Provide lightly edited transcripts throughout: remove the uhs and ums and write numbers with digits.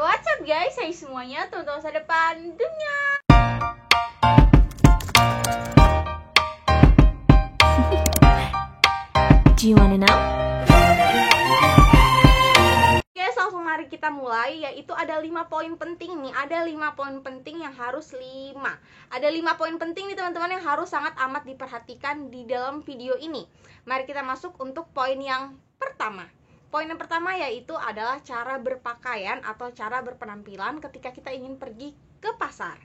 what's up guys? Hai semuanya, teman-teman masa depan dunia. Do you wanna know? Guys, langsung mari kita mulai. Yaitu ada 5 poin penting nih. Ada 5 poin penting yang harus Ada 5 poin penting nih teman-teman yang harus sangat amat diperhatikan di dalam video ini. Mari kita masuk untuk poin yang pertama. Poin yang pertama yaitu adalah cara berpakaian atau cara berpenampilan ketika kita ingin pergi ke pasar.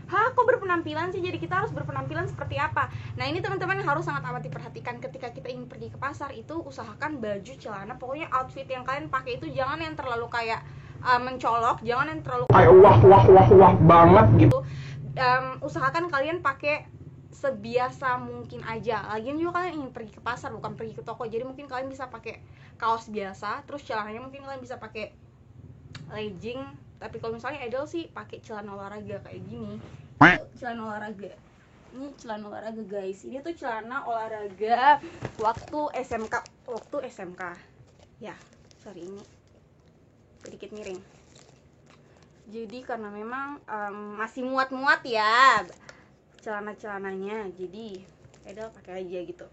Kok berpenampilan sih? Jadi kita harus berpenampilan seperti apa? Nah ini teman-teman harus sangat amat diperhatikan ketika kita ingin pergi ke pasar. Itu usahakan baju, celana, pokoknya outfit yang kalian pakai itu jangan yang terlalu kayak mencolok, jangan yang terlalu wah banget gitu. Usahakan kalian pakai sebiasa mungkin aja. Lagian juga kalian ingin pergi ke pasar, bukan pergi ke toko. Jadi mungkin kalian bisa pakai kaos biasa, terus celananya mungkin kalian bisa pakai legging. Tapi kalau misalnya Edel sih pakai celana olahraga kayak gini. Celana olahraga. Ini celana olahraga guys. Ini tuh celana olahraga waktu SMK. Ya, sorry ini sedikit miring. Jadi karena memang masih muat-muat ya celana-celananya. Jadi Edel pakai aja gitu.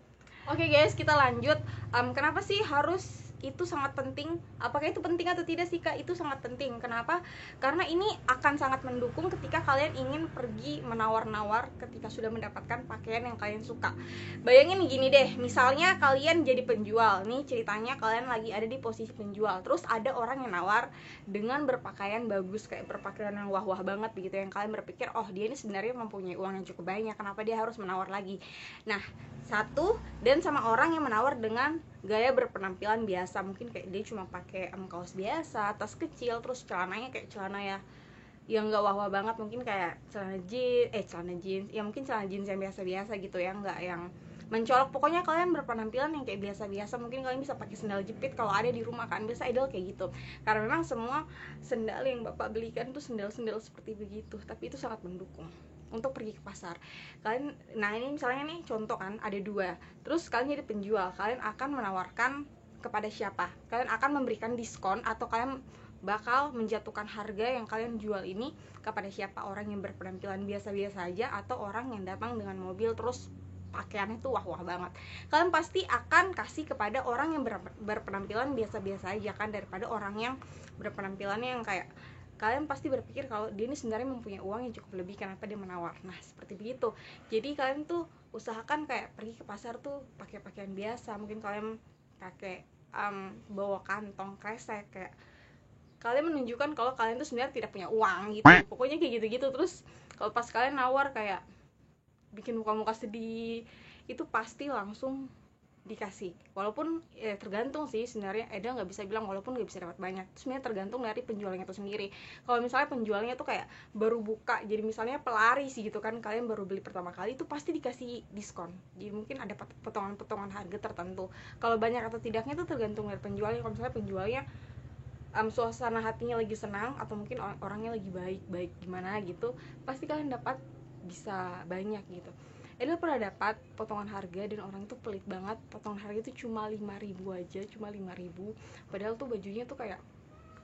Oke guys, kita lanjut. Kenapa sih harus itu sangat penting? Apakah itu penting atau tidak sih Kak? Itu sangat penting. Kenapa? Karena ini akan sangat mendukung ketika kalian ingin pergi menawar-nawar ketika sudah mendapatkan pakaian yang kalian suka. Bayangin gini deh, misalnya kalian jadi penjual. Nih ceritanya kalian lagi ada di posisi penjual. Terus ada orang yang nawar dengan berpakaian bagus, kayak berpakaian yang wah-wah banget begitu. Yang kalian berpikir, oh dia ini sebenarnya mempunyai uang yang cukup banyak, kenapa dia harus menawar lagi? Nah, satu, dan sama orang yang menawar dengan gaya berpenampilan biasa, mungkin kayak dia cuma pakai kaos biasa, tas kecil, terus celananya kayak celana ya yang nggak wah-wah banget, mungkin kayak celana jeans, ya mungkin celana jeans yang biasa-biasa gitu ya, nggak yang mencolok. Pokoknya kalian berpenampilan yang kayak biasa-biasa. Mungkin kalian bisa pakai sendal jepit kalau ada di rumah kan, biasa Idol kayak gitu. Karena memang semua sendal yang Bapak belikan tuh sendal-sendal seperti begitu, tapi itu sangat mendukung untuk pergi ke pasar. Kalian, nah ini misalnya nih contoh kan, ada 2. Terus kalian jadi penjual, kalian akan menawarkan kepada siapa? Kalian akan memberikan diskon atau kalian bakal menjatuhkan harga yang kalian jual ini kepada siapa? Orang yang berpenampilan biasa-biasa aja atau orang yang datang dengan mobil terus pakaiannya tuh wah-wah banget? Kalian pasti akan kasih kepada orang yang berpenampilan biasa-biasa aja kan, daripada orang yang berpenampilannya yang kayak kalian pasti berpikir kalau dia ini sebenarnya mempunyai uang yang cukup lebih, kenapa dia menawar. Nah seperti begitu. Jadi kalian tuh usahakan kayak pergi ke pasar tuh pakai pakaian biasa. Mungkin kalian pakai bawa kantong kresek, kayak kalian menunjukkan kalau kalian tuh sebenarnya tidak punya uang gitu. Pokoknya kayak gitu-gitu. Terus kalau pas kalian nawar kayak bikin muka-muka sedih, itu pasti langsung dikasih. Walaupun tergantung sih sebenarnya, Eda nggak bisa bilang walaupun nggak bisa dapat banyak. Sebenarnya tergantung dari penjualnya itu sendiri. Kalau misalnya penjualnya tuh kayak baru buka, jadi misalnya pelaris gitu kan, kalian baru beli pertama kali, itu pasti dikasih diskon. Jadi mungkin ada potongan-potongan harga tertentu. Kalau banyak atau tidaknya itu tergantung dari penjualnya. Kalau misalnya penjualnya suasana hatinya lagi senang atau mungkin orangnya lagi baik-baik gimana gitu, pasti kalian dapat bisa banyak gitu. Edel pernah dapat potongan harga dan orang itu pelit banget. Potongan harga itu cuma 5.000 aja, cuma 5.000. Padahal tuh bajunya tuh kayak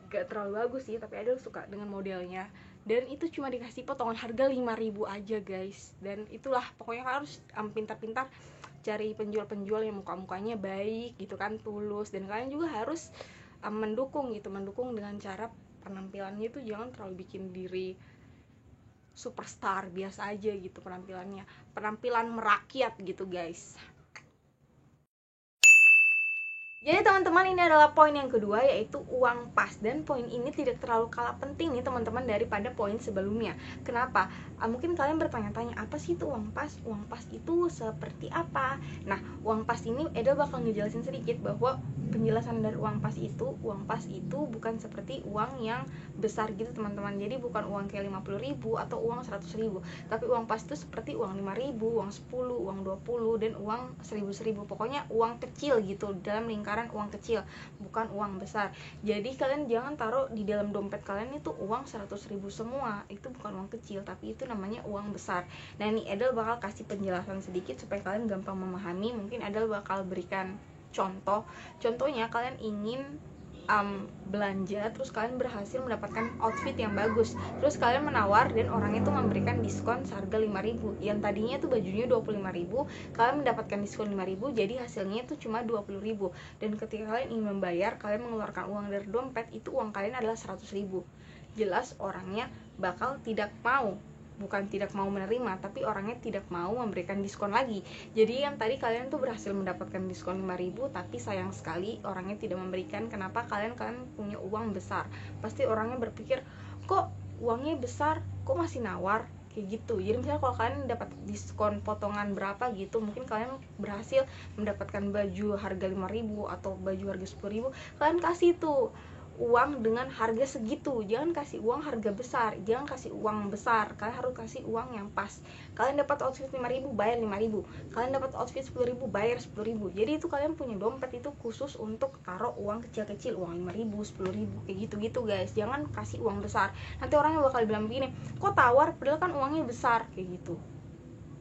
gak terlalu bagus sih, tapi Edel suka dengan modelnya. Dan itu cuma dikasih potongan harga 5.000 aja guys. Dan itulah pokoknya harus pintar-pintar cari penjual-penjual yang muka-mukanya baik gitu kan, tulus. Dan kalian juga harus mendukung dengan cara penampilannya itu jangan terlalu bikin diri superstar, biasa aja gitu penampilannya, penampilan merakyat gitu guys. Jadi teman-teman, ini adalah poin yang kedua, yaitu uang pas. Dan poin ini tidak terlalu kalah penting nih teman-teman daripada poin sebelumnya. Kenapa? Mungkin kalian bertanya-tanya, apa sih itu uang pas? Uang pas itu seperti apa? Nah, uang pas ini Edel bakal ngejelasin sedikit bahwa penjelasan dari uang pas itu bukan seperti uang yang besar gitu teman-teman. Jadi bukan uang kayak 50.000 atau uang 100.000, tapi uang pas itu seperti uang 5.000, uang 10, uang 20, dan uang 1.000. Pokoknya uang kecil gitu, dalam lingkaran uang kecil, bukan uang besar. Jadi kalian jangan taruh di dalam dompet kalian itu uang 100.000 semua. Itu bukan uang kecil, tapi itu namanya uang besar. Nah ini Edel bakal kasih penjelasan sedikit supaya kalian gampang memahami. Mungkin Edel bakal berikan contohnya kalian ingin belanja, terus kalian berhasil mendapatkan outfit yang bagus, terus kalian menawar dan orang itu memberikan diskon seharga 5.000. Yang tadinya tuh bajunya 25.000, kalian mendapatkan diskon 5.000, jadi hasilnya itu cuma 20.000. Dan ketika kalian ingin membayar, kalian mengeluarkan uang dari dompet, itu uang kalian adalah 100.000. Jelas orangnya bakal tidak mau, bukan tidak mau menerima, tapi orangnya tidak mau memberikan diskon lagi. Jadi yang tadi kalian tuh berhasil mendapatkan diskon 5.000, tapi sayang sekali orangnya tidak memberikan. Kenapa? Kalian punya uang besar. Pasti orangnya berpikir, kok uangnya besar, kok masih nawar, kayak gitu. Jadi misalnya kalau kalian dapat diskon potongan berapa gitu, mungkin kalian berhasil mendapatkan baju harga 5.000 atau baju harga 10.000, kalian kasih tuh uang dengan harga segitu. Jangan kasih uang harga besar, jangan kasih uang besar, kalian harus kasih uang yang pas. Kalian dapat outfit 5.000, bayar 5.000. Kalian dapat outfit 10.000, bayar 10.000. Jadi itu kalian punya dompet itu khusus untuk taruh uang kecil-kecil, uang 5.000, 10.000, kayak gitu-gitu guys. Jangan kasih uang besar, nanti orangnya bakal bilang begini, kok tawar padahal kan uangnya besar, kayak gitu.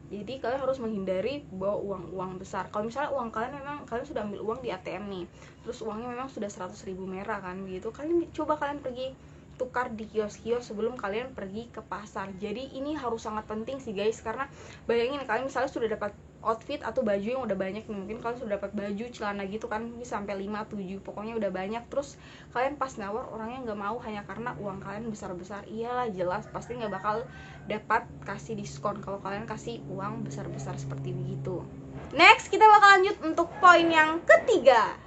Jadi kalian harus menghindari bawa uang besar. Kalau misalnya uang kalian memang kalian sudah ambil uang di ATM nih, terus uangnya memang sudah 100.000 merah kan begitu, kalian pergi tukar di kios-kios sebelum kalian pergi ke pasar. Jadi ini harus sangat penting sih guys, karena bayangin kalian misalnya sudah dapat outfit atau baju yang udah banyak nih, mungkin kalian sudah dapat baju celana gitu kan, bisa sampai 5, 7, pokoknya udah banyak, terus kalian pas nawar orangnya nggak mau hanya karena uang kalian besar-besar. Iyalah jelas pasti nggak bakal dapat kasih diskon kalau kalian kasih uang besar-besar seperti begitu. Next kita bakal lanjut untuk poin yang ketiga.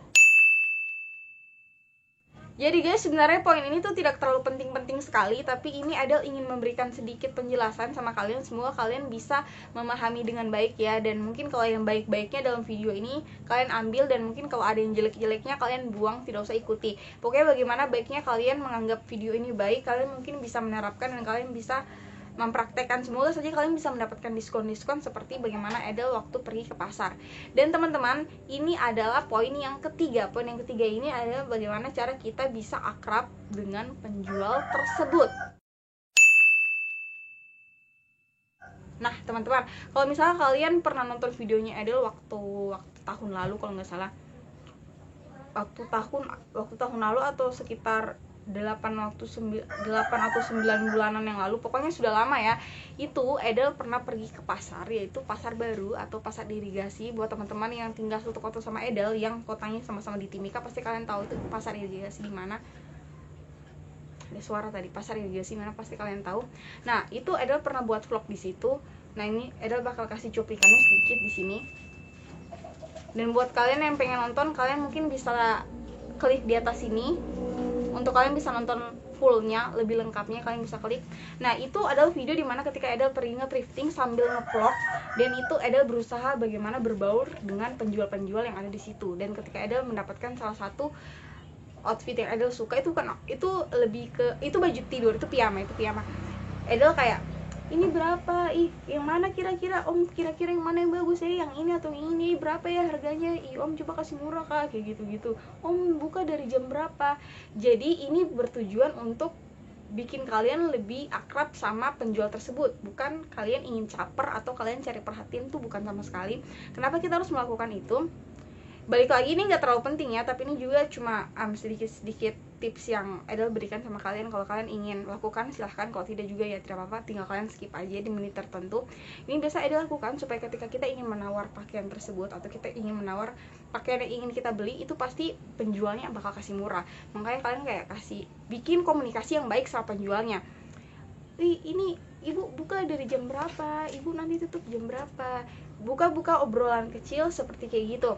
Jadi guys, sebenarnya poin ini tuh tidak terlalu penting-penting sekali, tapi ini Adele ingin memberikan sedikit penjelasan sama kalian, semoga kalian bisa memahami dengan baik ya. Dan mungkin kalau yang baik-baiknya dalam video ini kalian ambil, dan mungkin kalau ada yang jelek-jeleknya kalian buang, tidak usah ikuti. Pokoknya bagaimana baiknya kalian menganggap video ini baik, kalian mungkin bisa menerapkan dan kalian bisa mempraktekkan. Semoga saja kalian bisa mendapatkan diskon-diskon seperti bagaimana Adele waktu pergi ke pasar. Dan teman-teman, ini adalah poin yang ketiga. Poin yang ketiga ini adalah bagaimana cara kita bisa akrab dengan penjual tersebut. Nah teman-teman, kalau misalnya kalian pernah nonton videonya Adele waktu tahun lalu kalau nggak salah, waktu tahun lalu atau sekitar 8 atau 9 bulanan yang lalu, pokoknya sudah lama ya, itu Adele pernah pergi ke pasar, yaitu pasar baru atau pasar irigasi. Buat teman-teman yang tinggal satu kota sama Adele, yang kotanya sama-sama di Timika, pasti kalian tahu itu pasar irigasi di mana. Ada suara tadi, pasar irigasi mana, pasti kalian tahu. Nah itu Adele pernah buat vlog di situ. Nah ini Adele bakal kasih cuplikannya sedikit di sini. Dan buat kalian yang pengen nonton, kalian mungkin bisa klik di atas sini untuk kalian bisa nonton fullnya, lebih lengkapnya kalian bisa klik. Nah itu adalah video dimana ketika Adele pergi nge-thrifting sambil nge-vlog, dan itu Adele berusaha bagaimana berbaur dengan penjual-penjual yang ada di situ. Dan ketika Adele mendapatkan salah satu outfit yang Adele suka, itu lebih ke, itu baju tidur, itu piyama. Adele kayak, ini berapa? Yang mana kira-kira om, kira-kira yang mana yang bagus ya, yang ini atau yang ini, berapa ya harganya? Om coba kasih murah kak, kayak gitu-gitu. Om buka dari jam berapa? Jadi ini bertujuan untuk bikin kalian lebih akrab sama penjual tersebut, bukan kalian ingin caper atau kalian cari perhatian, tuh bukan sama sekali. Kenapa kita harus melakukan itu? Balik lagi, ini nggak terlalu penting ya, tapi ini juga cuma sedikit-sedikit tips yang Adele berikan sama kalian. Kalau kalian ingin lakukan silahkan, kalau tidak juga ya tidak apa-apa, tinggal kalian skip aja di menit tertentu. Ini biasa Adele lakukan supaya ketika kita ingin menawar pakaian tersebut atau kita ingin menawar pakaian yang ingin kita beli, itu pasti penjualnya bakal kasih murah. Makanya kalian kayak bikin komunikasi yang baik sama penjualnya. Ini ibu buka dari jam berapa, ibu nanti tutup jam berapa, buka obrolan kecil seperti kayak gitu.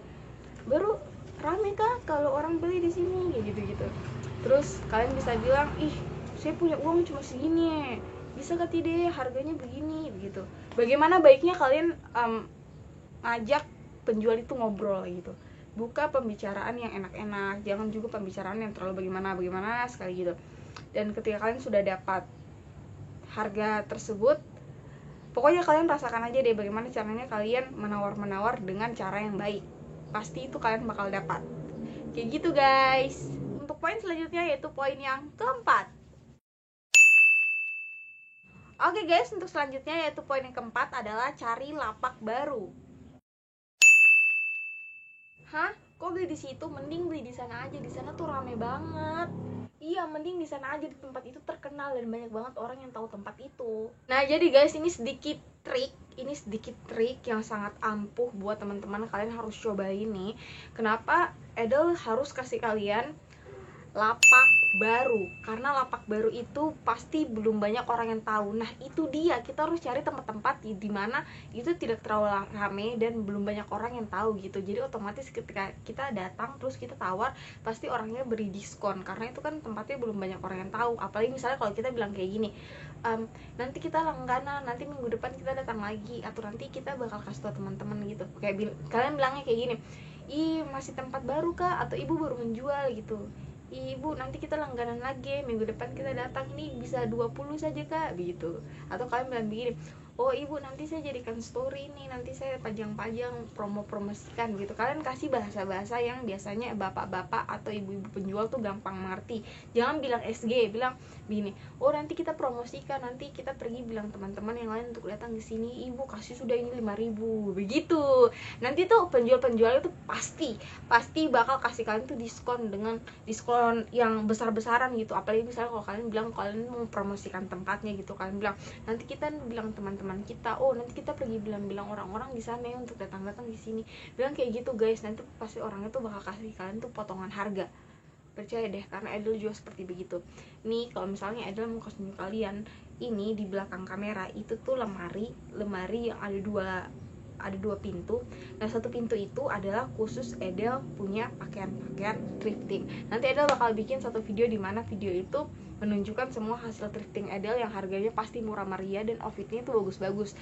Baru rame kah kalau orang beli di sini, kayak gitu-gitu. Terus kalian bisa bilang, saya punya uang cuma segini, bisa gak tidak harganya begini, begitu. Bagaimana baiknya kalian ngajak penjual itu ngobrol gitu. Buka pembicaraan yang enak-enak, jangan juga pembicaraan yang terlalu bagaimana sekali gitu. Dan ketika kalian sudah dapat harga tersebut, pokoknya kalian rasakan aja deh bagaimana caranya kalian menawar dengan cara yang baik. Pasti itu kalian bakal dapat. Kayak gitu guys. Untuk poin selanjutnya yaitu poin yang keempat. Oke guys, untuk selanjutnya yaitu poin yang keempat adalah cari lapak baru. Hah? kok beli di situ, mending beli di sana aja, di sana tuh rame banget. Iya, mending di sana aja, di tempat itu terkenal dan banyak banget orang yang tahu tempat itu. Nah, jadi guys, ini sedikit trik yang sangat ampuh buat teman-teman, kalian harus cobain nih. Kenapa Edel harus kasih kalian lapak baru? Karena lapak baru itu pasti belum banyak orang yang tahu. Nah, itu dia, kita harus cari tempat-tempat di mana itu tidak terlalu rame dan belum banyak orang yang tahu gitu. Jadi otomatis ketika kita datang terus kita tawar, pasti orangnya beri diskon karena itu kan tempatnya belum banyak orang yang tahu. Apalagi misalnya kalau kita bilang kayak gini, nanti kita langganan, nanti minggu depan kita datang lagi, atau nanti kita bakal kasih tau teman-teman gitu. Kayak kalian bilangnya kayak gini, ih masih tempat baru kah, atau ibu baru menjual gitu, ibu nanti kita langganan lagi, minggu depan kita datang, ini bisa 20 saja kak, begitu. Atau kalian bilang begini, oh ibu nanti saya jadikan story nih, nanti saya pajang-pajang, promosikan gitu. Kalian kasih bahasa-bahasa yang biasanya bapak-bapak atau ibu-ibu penjual tuh gampang mengerti. Jangan bilang SG, bilang begini, oh nanti kita promosikan, nanti kita pergi bilang teman-teman yang lain untuk datang ke sini, ibu kasih sudah ini 5.000, begitu. Nanti tuh penjual-penjual itu pasti bakal kasih kalian tuh diskon dengan diskon yang besar-besaran gitu. Apalagi misalnya kalau kalian bilang kalian mau promosikan tempatnya gitu, kalian bilang nanti kita bilang teman-teman kita, oh nanti kita pergi bilang-bilang orang-orang di sana ya untuk datang-datang di sini, bilang kayak gitu guys. Nanti pasti orangnya tuh bakal kasih kalian tuh potongan harga, percaya deh, karena Edel juga seperti begitu. Nih kalau misalnya Edel mau kasih tunjuk kalian, ini di belakang kamera itu tuh lemari yang ada dua pintu. Nah, satu pintu itu adalah khusus Edel punya pakaian-pakaian thrifting. Nanti Edel bakal bikin satu video di mana video itu menunjukkan semua hasil thrifting Edel yang harganya pasti murah meriah dan outfitnya itu bagus-bagus.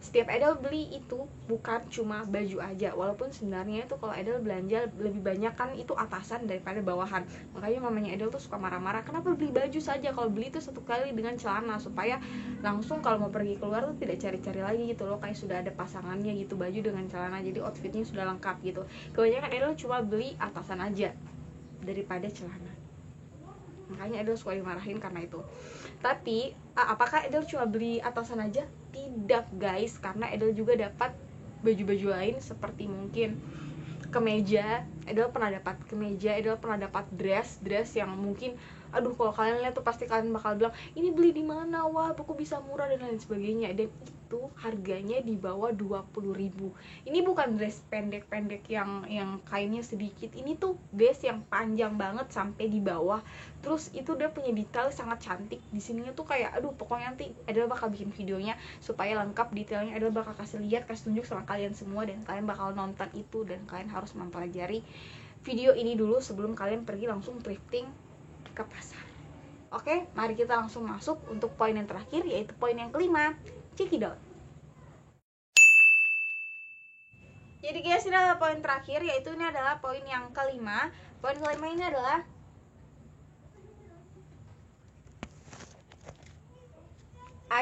Setiap Edel beli itu bukan cuma baju aja, walaupun sebenarnya itu kalau Edel belanja lebih banyak kan itu atasan daripada bawahan. Makanya mamanya Edel tuh suka marah-marah, kenapa beli baju saja, kalau beli itu satu kali dengan celana, supaya langsung kalau mau pergi keluar tuh tidak cari-cari lagi gitu loh, kayak sudah ada pasangannya gitu, baju dengan celana, jadi outfitnya sudah lengkap gitu. Kebanyakan Edel cuma beli atasan aja daripada celana, makanya Edel suka dimarahin karena itu. Tapi apakah Edel cuma beli atasan aja? Tidak guys, karena Edel juga dapat baju-baju lain seperti mungkin kemeja. Edel pernah dapat kemeja, Edel pernah dapat dress yang mungkin aduh kalau kalian lihat tuh pasti kalian bakal bilang ini beli di mana, wah kok bisa murah dan lain sebagainya. Dan itu harganya di bawah 20.000. Ini bukan dress pendek-pendek yang kainnya sedikit, ini tuh dress yang panjang banget sampai di bawah. Terus itu dia punya detail sangat cantik di sininya tuh, kayak aduh pokoknya nanti Edel bakal bikin videonya supaya lengkap detailnya. Edel bakal kasih tunjuk sama kalian semua, dan kalian bakal nonton itu, dan kalian harus mempelajari video ini dulu sebelum kalian pergi langsung thrifting ke pasar. Oke, mari kita langsung masuk untuk poin yang terakhir, yaitu poin yang kelima, cekidot. Jadi guys, ini adalah poin terakhir, yaitu ini adalah poin yang kelima. Poin kelima ini adalah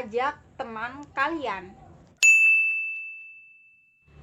ajak teman kalian.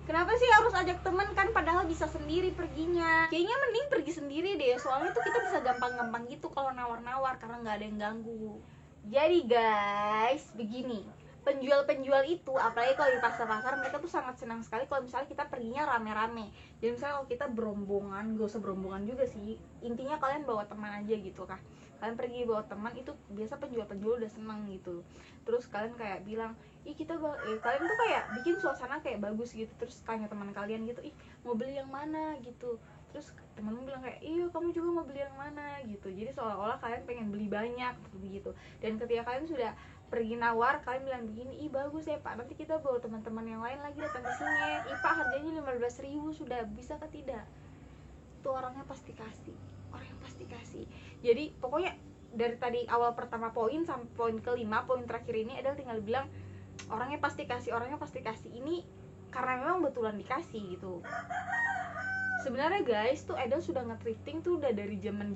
Kenapa sih harus ajak teman, kan padahal bisa sendiri perginya? Kayaknya mending pergi sendiri deh, soalnya tuh kita bisa gampang-gampang gitu kalau nawar-nawar karena nggak ada yang ganggu. Jadi guys, begini, penjual-penjual itu apalagi kalau di pasar-pasar, mereka tuh sangat senang sekali kalau misalnya kita perginya rame-rame. Jadi misalnya kalau kita berombongan, gak usah berombongan juga sih, intinya kalian bawa teman aja gitu kah, kalian pergi bawa teman, itu biasa penjual-penjual udah senang gitu. Terus kalian kayak bilang, ih kita kalian tuh kayak bikin suasana kayak bagus gitu. Terus tanya teman kalian gitu, ih mau beli yang mana gitu. Terus temenmu bilang kayak, iya kamu juga mau beli yang mana gitu. Jadi seolah-olah kalian pengen beli banyak begitu. Dan ketika kalian sudah pergi nawar, kalian bilang begini, ih bagus ya pak, nanti kita bawa teman-teman yang lain lagi datang ke sini ya, ih pak harganya 15.000 sudah bisa ke tidak. Itu orangnya pasti kasih, orang yang pasti kasih. Jadi pokoknya dari tadi awal pertama poin sampai poin kelima, poin terakhir ini adalah tinggal bilang orangnya pasti kasih. Ini karena memang betulan dikasih gitu. Sebenarnya guys tuh Edel sudah nge-thrifting tuh udah dari zaman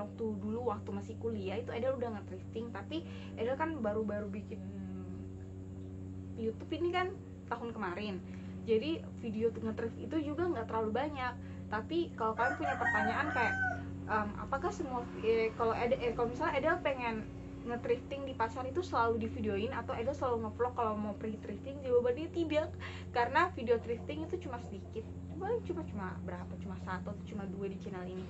waktu dulu, waktu masih kuliah itu Edel udah nge-thrifting. Tapi Edel kan baru bikin YouTube ini kan tahun kemarin, jadi video nge-thrift itu juga nggak terlalu banyak. Tapi kalau kalian punya pertanyaan kayak apakah semua kalau misalnya Edel pengen nge-thrifting di pasar itu selalu divideoin atau Edel selalu ngevlog kalau mau pergi thrifting? Jawabannya tidak, karena video thrifting itu cuma sedikit, cuma berapa, cuma 1 atau cuma 2 di channel ini.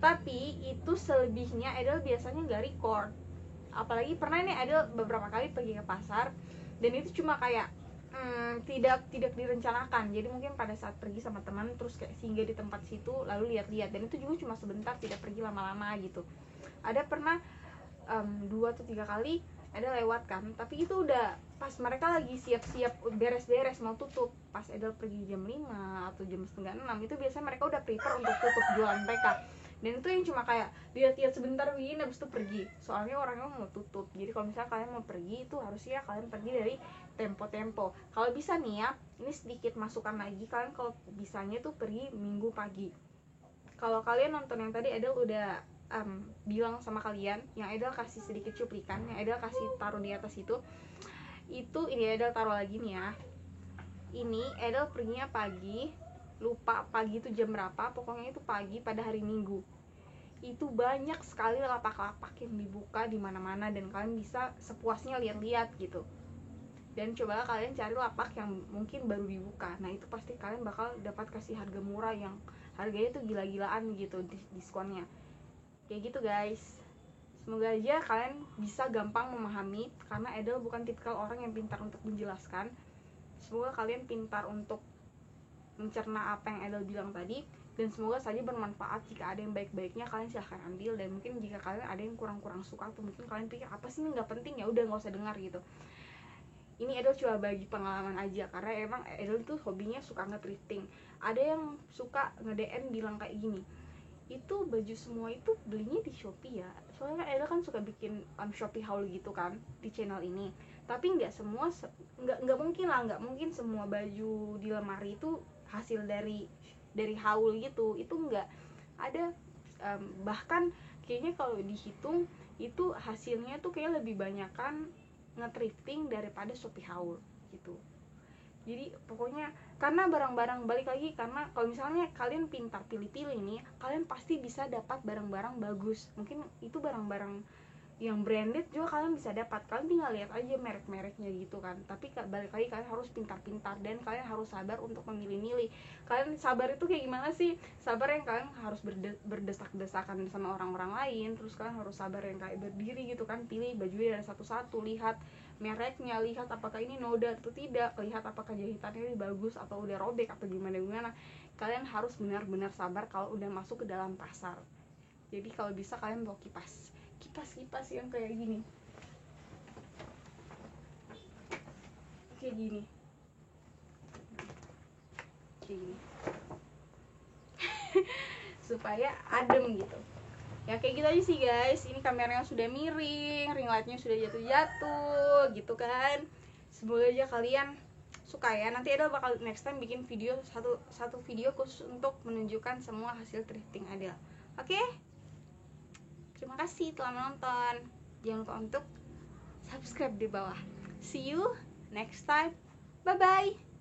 Tapi itu selebihnya Edel biasanya nggak record. Apalagi pernah nih Edel beberapa kali pergi ke pasar dan itu cuma kayak tidak direncanakan. Jadi mungkin pada saat pergi sama teman terus kayak singgah di tempat situ lalu lihat-lihat, dan itu juga cuma sebentar, tidak pergi lama-lama gitu. Ada pernah 2 atau 3 kali ada lewat kan, tapi itu udah pas mereka lagi siap-siap beres-beres mau tutup. Pas Edel pergi jam 5 atau jam setengah 6 itu biasanya mereka udah prepare untuk tutup jualan mereka, dan itu yang cuma kayak lihat-lihat sebentar begini habis itu pergi, soalnya orangnya mau tutup. Jadi kalau misalnya kalian mau pergi itu harusnya kalian pergi dari tempo-tempo. Kalau bisa nih ya, ini sedikit masukan lagi, kalian kalau bisanya tuh pergi Minggu pagi. Kalau kalian nonton yang tadi Edel udah bilang sama kalian, yang Edel kasih sedikit cuplikan, yang Edel kasih taruh di atas itu ini Edel taruh lagi nih ya. Ini Edel perginya pagi, lupa pagi itu jam berapa, pokoknya itu pagi pada hari Minggu. Itu banyak sekali lapak-lapak yang dibuka di mana-mana dan kalian bisa sepuasnya lihat-lihat gitu. Dan cobalah kalian cari lapak yang mungkin baru dibuka. Nah, itu pasti kalian bakal dapat kasih harga murah yang harganya tuh gila-gilaan gitu, diskonnya. Kayak gitu guys. Semoga aja kalian bisa gampang memahami, karena Edel bukan tipikal orang yang pintar untuk menjelaskan. Semoga kalian pintar untuk mencerna apa yang Edel bilang tadi, dan semoga saja bermanfaat. Jika ada yang baik-baiknya kalian silahkan ambil, dan mungkin jika kalian ada yang kurang-kurang suka atau mungkin kalian pikir apa sih ini nggak penting, ya udah nggak usah dengar gitu. Ini Edel coba bagi pengalaman aja, karena emang Edel tuh hobinya suka nge-thrifting. Ada yang suka nge-DM bilang kayak gini, itu baju semua itu belinya di Shopee ya, soalnya kan Edel kan suka bikin Shopee haul gitu kan di channel ini. Tapi nggak semua, nggak mungkin semua baju di lemari itu hasil dari haul gitu, itu nggak ada. Bahkan kayaknya kalau dihitung itu hasilnya tuh kayak lebih banyakan nge-thrifting daripada Shopee haul gitu. Jadi pokoknya karena barang-barang, balik lagi, karena kalau misalnya kalian pintar pilih-pilih nih, kalian pasti bisa dapat barang-barang bagus. Mungkin itu barang-barang yang branded juga kalian bisa dapat, kalian tinggal lihat aja merek-mereknya gitu kan. Tapi balik lagi kalian harus pintar-pintar dan kalian harus sabar untuk memilih-milih. Kalian sabar itu kayak gimana sih? Sabar yang kalian harus berdesak-desakan sama orang-orang lain, terus kalian harus sabar yang kayak berdiri gitu kan, pilih bajunya dari satu-satu, lihat mereknya, lihat apakah ini noda atau tidak, lihat apakah jahitannya ini bagus atau udah robek atau gimana. Kalian harus benar-benar sabar kalau udah masuk ke dalam pasar. Jadi kalau bisa kalian bawa kipas yang kayak gini, supaya adem gitu ya. Kayak gitu aja sih guys. Ini kameranya sudah miring, ring lightnya sudah jatuh gitu kan. Semoga aja kalian suka ya. Nanti Adel bakal next time bikin video, satu video khusus untuk menunjukkan semua hasil thrifting Adel. Oke? Terima kasih telah menonton. Jangan lupa untuk subscribe di bawah. See you next time. Bye bye.